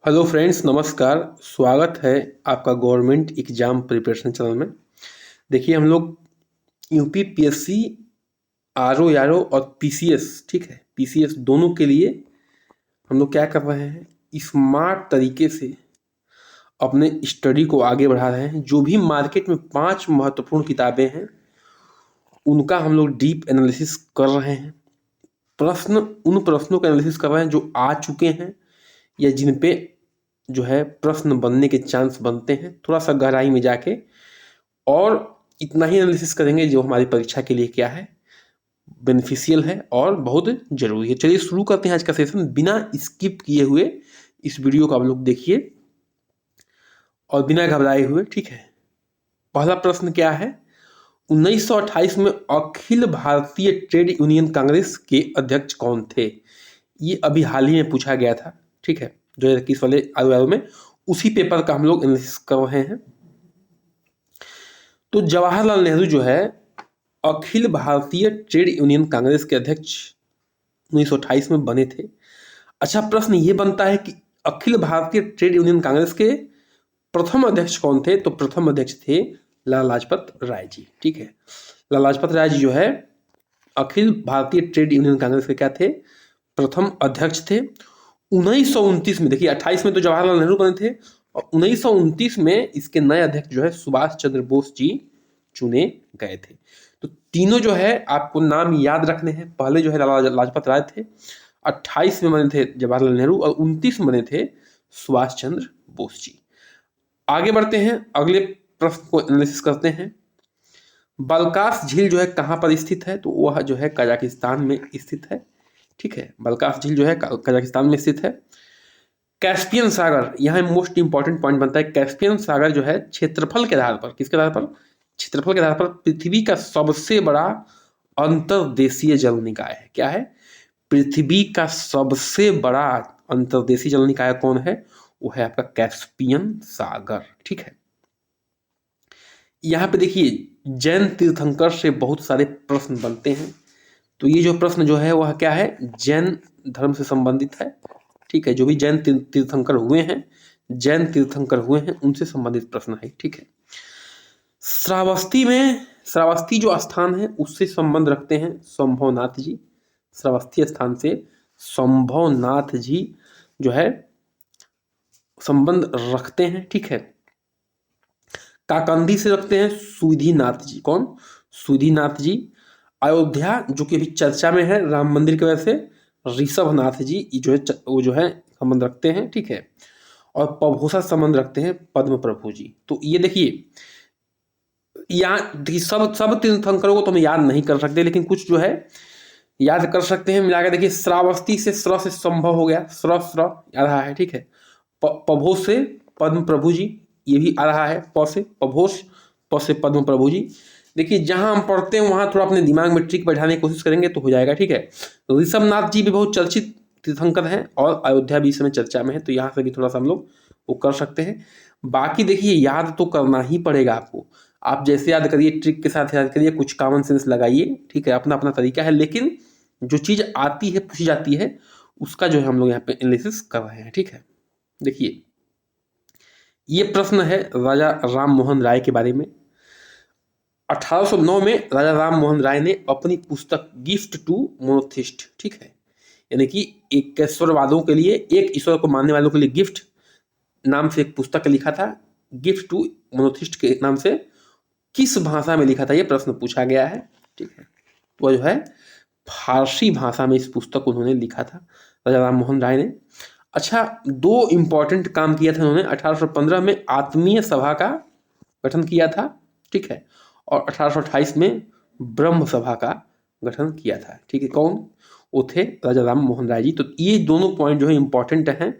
Hello friends, नमस्कार। स्वागत है आपका गवर्नमेंट एग्जाम प्रिपरेशन चैनल में। देखिए, हम लोग यूपी पीएससी, आरओ यारो और पीसीएस, ठीक है, पीसीएस दोनों के लिए हम लोग क्या कर रहे हैं, स्मार्ट तरीके से अपने स्टडी को आगे बढ़ा रहे हैं। जो भी मार्केट में 5 महत्वपूर्ण किताबें हैं उनका हम लोग डीप एनालिसिस कर रहे हैं। उन प्रश्नों का एनालिसिस कर रहे हैं जो आ चुके हैं या जिन पे जो है प्रश्न बनने के चांस बनते हैं, थोड़ा सा गहराई में जाके। और इतना ही एनालिसिस करेंगे जो हमारी परीक्षा के लिए क्या है, बेनिफिशियल है और बहुत जरूरी है। चलिए शुरू करते हैं आज का सेशन बिना स्किप किए हुए। इस वीडियो को आप लोग देखिए और बिना घबराए हुए, ठीक है। पहला प्रश्न क्या है, 1928 में अखिल भारतीय ट्रेड यूनियन कांग्रेस के अध्यक्ष कौन थे? ये अभी हाल ही में पूछा गया था, ठीक है, 2021 वाले आयु में। उसी पेपर का हम लोग एनालिसिस कर रहे हैं। तो जवाहरलाल नेहरू जो है अखिल भारतीय ट्रेड यूनियन कांग्रेस के अध्यक्ष 1928 में बने थे। अच्छा, प्रश्न ये बनता है कि अखिल भारतीय ट्रेड यूनियन कांग्रेस के प्रथम अध्यक्ष कौन थे? तो प्रथम अध्यक्ष थे लाला लाजपत राय जी, ठीक है। लाला लाजपत राय जी जो है अखिल भारतीय ट्रेड यूनियन कांग्रेस के क्या थे, प्रथम अध्यक्ष थे। 1929 में, देखिए 28 में तो जवाहरलाल नेहरू बने थे और 1929 में इसके नए अध्यक्ष जो है सुभाष चंद्र बोस जी चुने गए थे। तो तीनों जो है आपको नाम याद रखने हैं। पहले जो है लाला लाजपत राय थे, 28 में बने थे जवाहरलाल नेहरू और 29 में बने थे सुभाष चंद्र बोस जी। आगे बढ़ते हैं, अगले प्रश्न को एनालिसिस करते हैं। बलकास झील जो है कहाँ पर स्थित है? तो वह जो है कजाकिस्तान में स्थित है, ठीक है। बलकास झील जो है कजाकिस्तान में स्थित है। कैस्पियन सागर, यहाँ मोस्ट इंपॉर्टेंट पॉइंट बनता है। कैस्पियन सागर जो है क्षेत्रफल के आधार पर, किसके आधार पर? क्षेत्रफल के आधार पर पृथ्वी का सबसे बड़ा अंतर्देशीय जल निकाय है। क्या है? पृथ्वी का सबसे बड़ा अंतर्देशीय जल निकाय कौन है? वो है आपका कैस्पियन सागर, ठीक है। यहाँ पे देखिए जैन तीर्थंकर से बहुत सारे प्रश्न बनते हैं। तो ये जो प्रश्न जो है वह क्या है, जैन धर्म से संबंधित है, ठीक है। जो भी जैन तीर्थंकर हुए हैं, जैन तीर्थंकर हुए हैं, उनसे संबंधित प्रश्न है, ठीक है। श्रावस्ती में, श्रावस्ती जो स्थान है उससे संबंध रखते हैं संभवनाथ जी। श्रावस्ती स्थान से संभवनाथ जी जो है संबंध रखते हैं, ठीक है। काकंदी से रखते हैं सुधीनाथ जी। कौन? सुधीनाथ जी। अयोध्या जो कि अभी चर्चा में है राम मंदिर की वजह से, ऋषभनाथ जी जो है वो जो है संबंध रखते हैं, ठीक है। और पभोसा संबंध रखते हैं पद्म प्रभु जी। तो ये देखिए यहाँ सब तीर्थंकरों को तो हम याद नहीं कर सकते, लेकिन कुछ जो है याद कर सकते हैं मिलाकर। देखिए श्रावस्ती से स्र से संभव हो गया, स्र आ रहा है, ठीक है। पभोस से पद्म प्रभु जी, ये भी आ रहा है। प से पभोस, प से पद्म प्रभु जी। देखिए जहां हम पढ़ते हैं वहां थोड़ा अपने दिमाग में ट्रिक बैठाने की कोशिश करेंगे तो हो जाएगा, ठीक है। ऋषभनाथ जी भी बहुत चर्चित तीर्थंकर हैं और अयोध्या भी इस समय चर्चा में है, तो यहाँ से भी थोड़ा सा हम लोग वो कर सकते हैं। बाकी देखिए याद तो करना ही पड़ेगा आपको। आप जैसे याद करिए, ट्रिक के साथ याद करिए, कुछ कॉमन सेंस लगाइए, ठीक है। अपना अपना तरीका है, लेकिन जो चीज़ आती है, पूछी जाती है, उसका जो है हम लोग यहाँ पे एनालिसिस कर रहे हैं, ठीक है। देखिए ये प्रश्न है राजा राम मोहन राय के बारे में। 1809 में राजा राम मोहन राय ने अपनी पुस्तक गिफ्ट टू मोनोथिस्ट, ठीक है, यानी कि एकेश्वरवादों के लिए, एक ईश्वर को मानने वालों के लिए गिफ्ट नाम से एक पुस्तक लिखा था। गिफ्ट टू मोनोथिस्ट के नाम से किस भाषा में लिखा था, ये प्रश्न पूछा गया है, ठीक है। तो जो है फारसी भाषा में इस पुस्तक को उन्होंने लिखा था राजा राम मोहन राय ने। अच्छा, दो इंपॉर्टेंट काम किया था उन्होंने। 1815 में आत्मीय सभा का गठन किया था, ठीक है, और 1828 में ब्रह्म सभा का गठन किया था, ठीक है। कौन? वो थे राजा राम मोहन राय जी। तो ये दोनों पॉइंट जो है इंपॉर्टेंट हैं।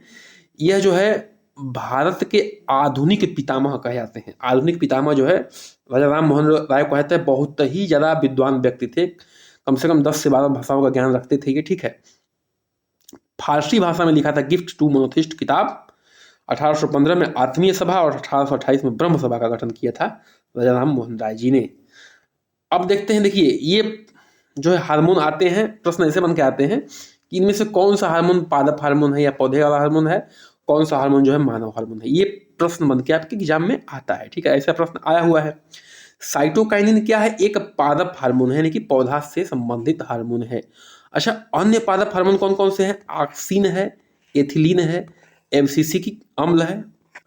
यह जो है भारत के आधुनिक पितामह कहे जाते हैं। आधुनिक पितामह जो है राजा राम मोहन राय को कहते हैं। बहुत ही ज़्यादा विद्वान व्यक्ति थे, कम से कम 10 से 12 भाषाओं का ज्ञान रखते थे ये, ठीक है। फारसी भाषा में लिखा था गिफ्ट टू मोनोथिस्ट किताब। 1815 में आत्मीय सभा और 1828 में ब्रह्म सभा का गठन किया था राजा राम मोहन राय जी ने। अब देखते हैं, देखिए ये जो है हार्मोन आते हैं, प्रश्न ऐसे बन के आते हैं कि इनमें से कौन सा हार्मोन पादप हार्मोन है या पौधे वाला हार्मोन है, कौन सा हार्मोन जो है मानव हार्मोन है। ये प्रश्न बन के आपके एग्जाम में आता है, ठीक है, ऐसा प्रश्न आया हुआ है। साइटोकाइनिन क्या है? एक पादप हार्मोन है, यानी कि पौधा से संबंधित हार्मोन है। अच्छा, अन्य पादप हार्मोन कौन कौन से हैं? ऑक्सिन है, एथिलीन है, एब्सिसिक अम्ल है,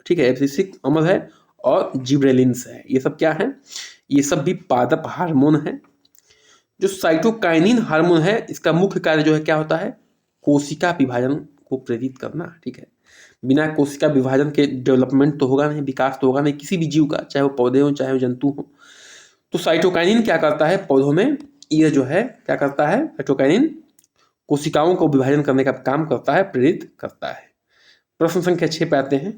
ठीक है, एब्सिसिक अम्ल है, और जिब्रेलिन्स है। ये सब क्या है? ये सब भी पादप हार्मोन है। जो साइटोकाइनिन हार्मोन है, इसका मुख्य कार्य जो है क्या होता है? कोशिका विभाजन को प्रेरित करना, ठीक है। बिना कोशिका विभाजन के डेवलपमेंट तो होगा नहीं, विकास तो होगा नहीं किसी भी जीव का, चाहे वो पौधे हो चाहे वो जंतु हो। तो साइटोकाइनिन क्या करता है पौधों में? ये जो है क्या करता है? साइटोकाइनिन कोशिकाओं को विभाजन करने का काम करता है, प्रेरित करता है। प्रश्न संख्या 6 पे आते हैं।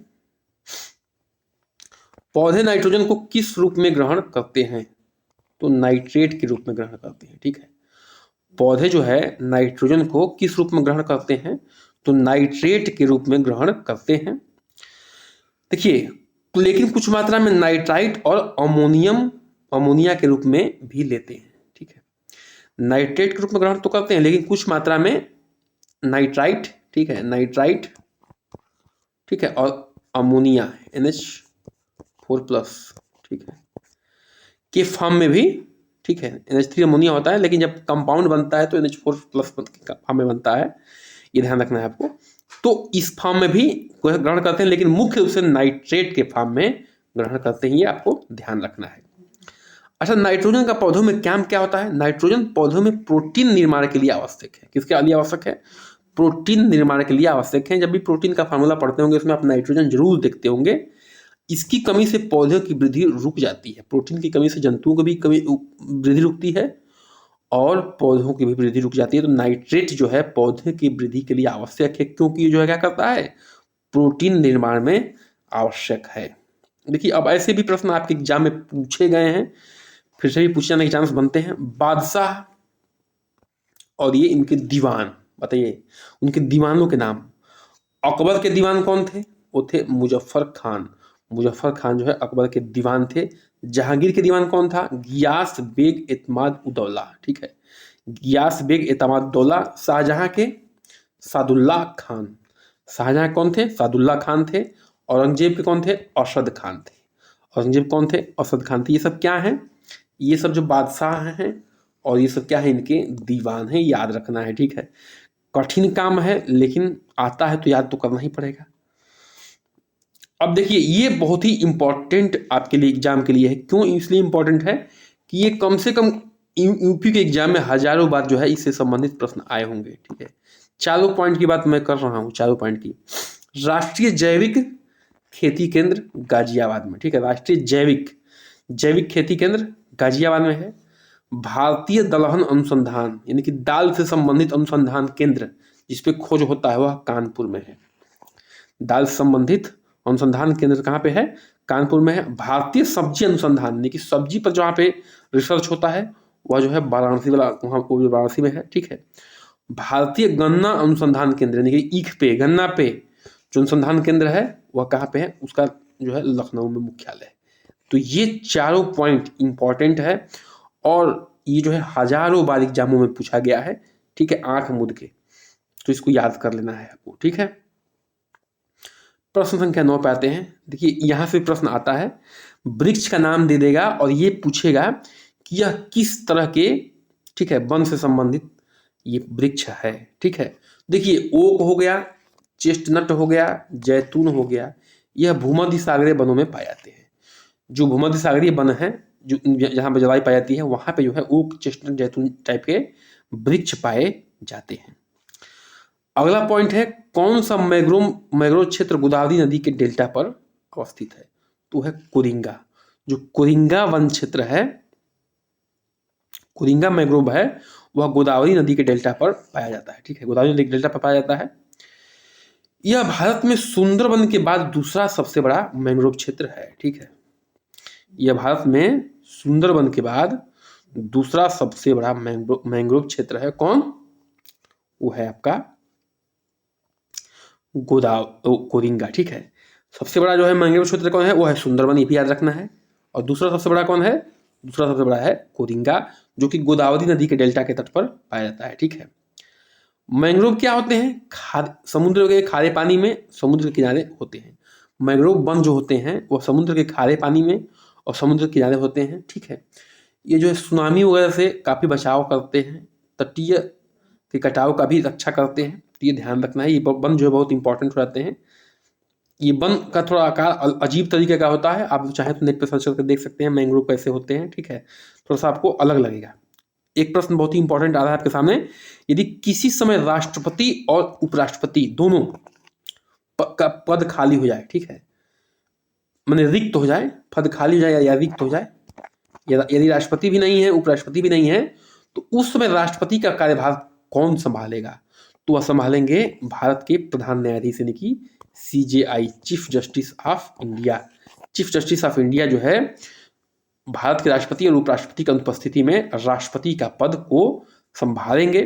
पौधे नाइट्रोजन को किस रूप में ग्रहण करते हैं? तो नाइट्रेट के रूप में ग्रहण करते हैं, ठीक है। पौधे जो है नाइट्रोजन को किस रूप में ग्रहण करते हैं? तो नाइट्रेट के रूप में ग्रहण करते हैं। देखिए, लेकिन कुछ मात्रा में नाइट्राइट और अमोनिया के रूप में भी लेते हैं, ठीक है। नाइट्रेट के रूप में ग्रहण तो करते हैं, लेकिन कुछ मात्रा में नाइट्राइट, ठीक है, नाइट्राइट, ठीक है, और अमोनिया NH4+, ठीक है, के फॉर्म में भी, ठीक है। NH3 अमोनिया होता है, लेकिन जब कंपाउंड बनता है तो NH4+ फॉर्म में बनता है, ये ध्यान रखना है आपको। तो इस फॉर्म में भी ग्रहण करते हैं, लेकिन मुख्य रूप से नाइट्रेट के फॉर्म में ग्रहण करते हैं, ये आपको ध्यान रखना है। अच्छा, नाइट्रोजन का पौधों में काम क्या होता है? नाइट्रोजन पौधों में प्रोटीन निर्माण के लिए आवश्यक है। किसके लिए आवश्यक है? प्रोटीन निर्माण के लिए आवश्यक है। जब भी प्रोटीन का फार्मूला पढ़ते होंगे उसमें आप नाइट्रोजन जरूर देखते होंगे। इसकी कमी से पौधों की वृद्धि रुक जाती है। प्रोटीन की कमी से जंतुओं की भी वृद्धि रुकती है और पौधों की भी वृद्धि रुक जाती है। तो नाइट्रेट जो है पौधे की वृद्धि के लिए आवश्यक है, क्योंकि ये जो है क्या करता है? प्रोटीन निर्माण में आवश्यक है। देखिए, अब ऐसे भी प्रश्न आपके एग्जाम में पूछे गए हैं, फिर से भी पूछे जाने के चांस बनते हैं। बादशाह और ये इनके दीवान, बताइए उनके दीवानों के नाम। अकबर के दीवान कौन थे? वो थे मुजफ्फर खान। मुजफ्फर खान जो है अकबर के दीवान थे। जहांगीर के दीवान कौन था? गियास बेग एतमाद उदौला, ठीक है, गियास बेग एतमाद उदौला। शाहजहां के सादुल्लाह खान। शाहजहां कौन थे? सादुल्लाह खान थे। औरंगजेब के कौन थे? अरशद खान थे। औरंगजेब कौन थे? अरशद खान थे। ये सब क्या हैं? ये सब जो बादशाह हैं और ये सब क्या है? इनके दीवान हैं, याद रखना है, ठीक है। कठिन काम है, लेकिन आता है तो याद तो करना ही पड़ेगा। अब देखिए, ये बहुत ही इंपॉर्टेंट आपके लिए एग्जाम के लिए है। क्यों इसलिए इंपॉर्टेंट है कि ये कम से कम यूपी के एग्जाम में हजारों बार जो है इससे संबंधित प्रश्न आए होंगे, ठीक है। चारों पॉइंट की बात मैं कर रहा हूँ, चारों पॉइंट की। राष्ट्रीय जैविक खेती केंद्र गाजियाबाद में, ठीक है, राष्ट्रीय जैविक खेती केंद्र गाजियाबाद में है। भारतीय दलहन अनुसंधान, यानी कि दाल से संबंधित अनुसंधान केंद्र जिसपे खोज होता है, वह कानपुर में है। दाल से संबंधित अनुसंधान केंद्र कहाँ पे है? कानपुर में है। भारतीय सब्जी अनुसंधान, यानी कि सब्जी पर जहाँ पे रिसर्च होता है वह जो है वाराणसी वाला, वहाँ वाराणसी में है, ठीक है। भारतीय गन्ना अनुसंधान केंद्र, यानी कि ईख पे, गन्ना पे जो अनुसंधान केंद्र है वह कहाँ पे है? उसका जो है लखनऊ में मुख्यालय है। तो ये चारों पॉइंट इंपॉर्टेंट है और ये जो है हजारों बार एग्जामों में पूछा गया है, ठीक है, आंख मूंद के। तो इसको याद कर लेना है आपको, ठीक है। प्रश्न संख्या 9 पे आते हैं। देखिए, यहां से प्रश्न आता है, वृक्ष का नाम दे देगा और ये पूछेगा कि यह किस तरह के, ठीक है, वन से संबंधित ये वृक्ष है, ठीक है। देखिए, ओक हो गया, चेस्टनट हो गया, जैतून हो गया, यह भूमध्य सागरीय वनों में पाए जाते हैं। जो भूमध्य सागरीय वन है, जो जहाँ पर जलवायु पाई जाती है, वहां पे जो है ओक, चेस्टनट, जैतून टाइप के वृक्ष पाए जाते हैं। अगला पॉइंट है, कौन सा मैंग्रोव क्षेत्र गोदावरी नदी के डेल्टा पर अवस्थित है? तो है कुरिंगा। जो कुरिंगा वन क्षेत्र है, कुरिंगा मैंग्रोव है, वह गोदावरी नदी के डेल्टा पर पाया जाता है, ठीक है, गोदावरी नदी के डेल्टा पर पाया जाता है। यह भारत में सुंदरवन के बाद दूसरा सबसे बड़ा मैंग्रोव क्षेत्र है, ठीक है। यह भारत में सुंदरवन के बाद दूसरा सबसे बड़ा मैंग्रोव क्षेत्र है। कौन? वो है आपका कोरिंगा, ठीक है। सबसे बड़ा जो है मैंग्रोव क्षेत्र कौन है? वो है सुंदरवन, ये भी याद रखना है। और दूसरा सबसे बड़ा कौन है? दूसरा सबसे बड़ा है कोरिंगा, जो कि गोदावरी नदी के डेल्टा के तट पर पाया जाता है, ठीक है। मैंग्रोव क्या होते हैं? समुद्र के खारे पानी में, समुद्र के किनारे होते हैं। मैंग्रोव वन जो होते हैं वो समुद्र के खारे पानी में और समुद्र के किनारे होते हैं, ठीक है। ये जो है सुनामी वगैरह से काफ़ी बचाव करते हैं, तटीय के कटाव का भी रक्षा करते हैं, तो ये ध्यान रखना है। ये वन जो है बहुत इंपॉर्टेंट हो जाते हैं। ये वन का थोड़ा आकार अजीब तरीके का होता है, आप चाहें तो नेट पर सर्च करके देख सकते हैं मैंग्रोव कैसे होते हैं, ठीक है। थोड़ा सा आपको अलग लगेगा। एक प्रश्न बहुत ही इंपॉर्टेंट आ रहा है आपके सामने, यदि किसी समय राष्ट्रपति और उपराष्ट्रपति दोनों का पद खाली हो जाए, ठीक है, माने रिक्त हो जाए, पद खाली हो जाए या रिक्त हो जाए, यदि राष्ट्रपति भी नहीं है उपराष्ट्रपति भी नहीं है, तो उस समय राष्ट्रपति का कार्यभार कौन संभालेगा? तो वह संभालेंगे भारत के प्रधान न्यायाधीश यानी कि CJI, chief justice of India. Chief justice of India जो है भारत के राष्ट्रपति और उपराष्ट्रपति की अनुपस्थिति में राष्ट्रपति का पद को संभालेंगे,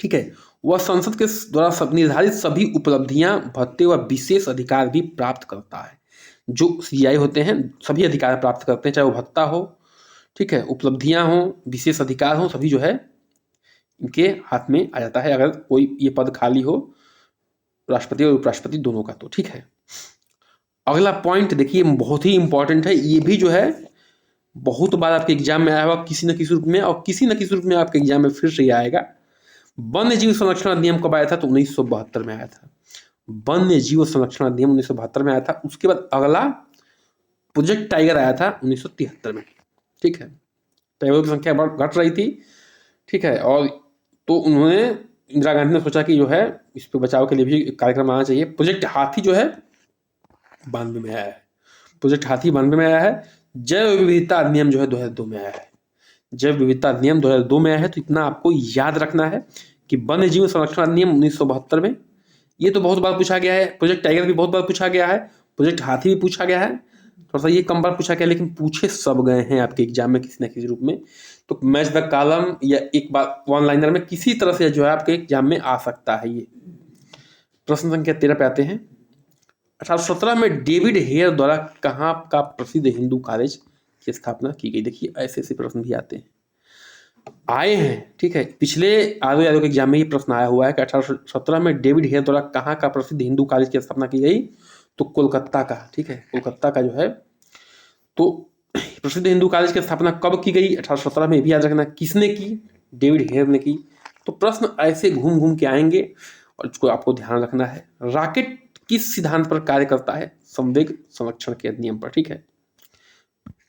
ठीक है। वह संसद के द्वारा निर्धारित सभी उपलब्धियां, भत्ते व विशेष अधिकार भी प्राप्त करता है। जो CJI होते हैं सभी अधिकार प्राप्त करते हैं, चाहे वो भत्ता हो, ठीक है, उपलब्धियां हो, विशेष अधिकार हो, सभी जो है इनके हाथ में आ जाता है अगर कोई ये पद खाली हो राष्ट्रपति और उपराष्ट्रपति दोनों का, तो ठीक है। अगला पॉइंट देखिए बहुत ही इंपॉर्टेंट है, ये भी जो है बहुत बार आपके एग्जाम में आया हुआ किसी न किसी रूप में, और किसी न किसी रूप में आपके एग्जाम में फिर से आएगा। वन्य जीव संरक्षण अधिनियम कब आया था? तो 1972 में आया था। वन्य जीव संरक्षण अधिनियम 1972 में आया था। उसके बाद अगला प्रोजेक्ट टाइगर आया था 1973 में, ठीक है। टाइगरों की संख्या घट रही थी, ठीक है, और तो उन्होंने इंदिरा गांधी ने सोचा कि जो है इस पर बचाव के लिए भी कार्यक्रम आना चाहिए। प्रोजेक्ट हाथी जो है 92 में आया है। प्रोजेक्ट हाथी 92 में आया है। जैव विविधता अधिनियम जो है 2002 में आया है। जैव विविधता अधिनियम 2002 में आया है। तो इतना आपको याद रखना है कि वन्य जीव संरक्षण अधिनियम 1972 में, ये तो बहुत बार पूछा गया है। प्रोजेक्ट टाइगर भी बहुत बार पूछा गया है। प्रोजेक्ट हाथी भी पूछा गया है, थोड़ा सा ये कम बार पूछा गया, लेकिन पूछे सब गए हैं आपके एग्जाम में किसी न किसी रूप में। तो मैच द कॉलम या एक बार वन लाइनर में किसी तरह से जो है आपके एग्जाम में आ सकता है। ये प्रश्न संख्या 13 पे आते हैं। 1817 में डेविड हेयर द्वारा कहाँ का प्रसिद्ध हिंदू कॉलेज की स्थापना की गई? देखिए ऐसे ऐसे प्रश्न भी आते हैं, आए हैं, ठीक है। पिछले आर यादव के एग्जाम में ये प्रश्न आया हुआ है कि 1817 में डेविड हेयर द्वारा कहाँ का प्रसिद्ध हिंदू कॉलेज की स्थापना की गई? तो कोलकाता का, ठीक है, कोलकाता का जो है। तो प्रसिद्ध हिंदू कॉलेज की स्थापना कब की गई? 1817 में। भी याद रखना किसने की? डेविड हेयर ने की। तो प्रश्न ऐसे घूम घूम के आएंगे और इसको आपको ध्यान रखना है। रॉकेट किस सिद्धांत पर कार्य करता है? संवेग संरक्षण के नियम पर, ठीक है।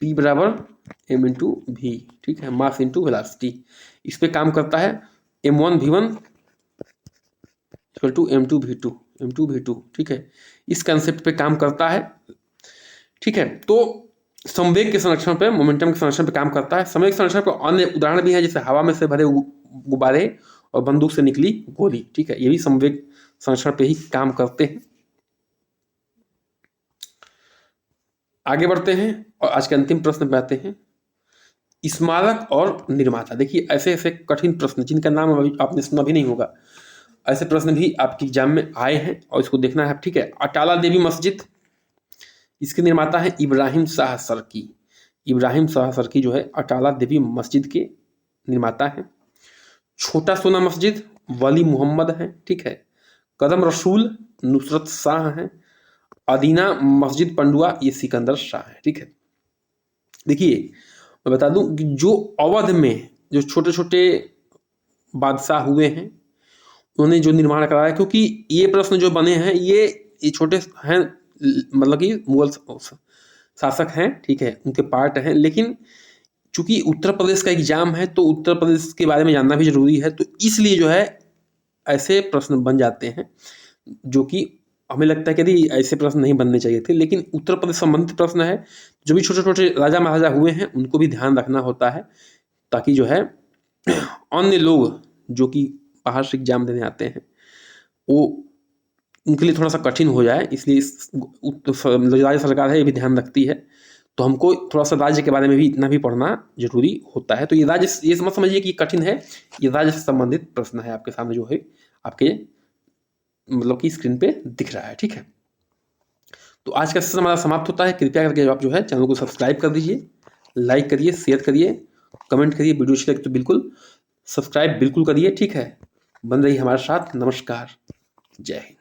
P बराबर m इंटू वी, ठीक है, मास इंटू वेलोसिटी, इस पे काम करता है। m1v1 इक्वल टू m2v2, ठीक है, इस कंसेप्ट पे काम करता है, ठीक है। तो संवेग के संरक्षण पे, मोमेंटम के संरक्षण पे काम करता है। संवेग संरक्षण पे अन्य उदाहरण भी है, जैसे हवा में से भरे गुब्बारे और बंदूक से निकली गोली, ठीक है, ये भी संवेग संरक्षण पे ही काम करते हैं। आगे बढ़ते हैं और आज के अंतिम प्रश्न पे आते हैं। स्मारक और निर्माता, देखिए ऐसे ऐसे कठिन प्रश्न जिनका नाम अभी आपने सुना भी नहीं होगा, ऐसे प्रश्न भी आपके एग्जाम में आए हैं और इसको देखना है, ठीक है। अटाला देवी मस्जिद, इसके निर्माता है इब्राहिम शाह सरकी। इब्राहिम शाह सरकी जो है अटाला देवी मस्जिद के निर्माता हैं। छोटा सोना मस्जिद वली मोहम्मद है, ठीक है। कदम रसूल नुसरत शाह हैं। अदीना मस्जिद पंडुआ ये सिकंदर शाह है, ठीक है। देखिए मैं बता दूं कि जो अवध में जो छोटे छोटे बादशाह हुए हैं उन्होंने जो निर्माण कराया, क्योंकि ये प्रश्न जो बने हैं ये छोटे हैं, मतलब कि मुगल शासक हैं, ठीक है, उनके पार्ट हैं, लेकिन चूंकि उत्तर प्रदेश का एग्जाम है तो उत्तर प्रदेश के बारे में जानना भी जरूरी है, तो इसलिए जो है ऐसे प्रश्न बन जाते हैं जो कि हमें लगता है कि यदि ऐसे प्रश्न नहीं बनने चाहिए थे, लेकिन उत्तर प्रदेश संबंधित प्रश्न है। जो भी छोटे छोटे राजा महाराजा हुए हैं उनको भी ध्यान रखना होता है, ताकि जो है अन्य लोग जो कि बाहर से एग्जाम देने आते हैं वो उनके लिए थोड़ा सा कठिन हो जाए, इसलिए राज्य सरकार है ये भी ध्यान रखती है। तो हमको थोड़ा सा राज्य के बारे में भी इतना भी पढ़ना जरूरी होता है। तो ये राज्य, ये मत समझिए कि कठिन है, ये राज्य से संबंधित प्रश्न है आपके सामने जो है आपके मतलब कि स्क्रीन पे दिख रहा है, ठीक है। तो आज का सेशन हमारा समाप्त होता है। कृपया करके आप जो है चैनल को सब्सक्राइब कर दीजिए, लाइक करिए, शेयर करिए, कमेंट करिए। वीडियो अच्छी लगे तो बिल्कुल सब्सक्राइब बिल्कुल करिए, ठीक है। बन रही हमारे साथ। नमस्कार, जय हिंद।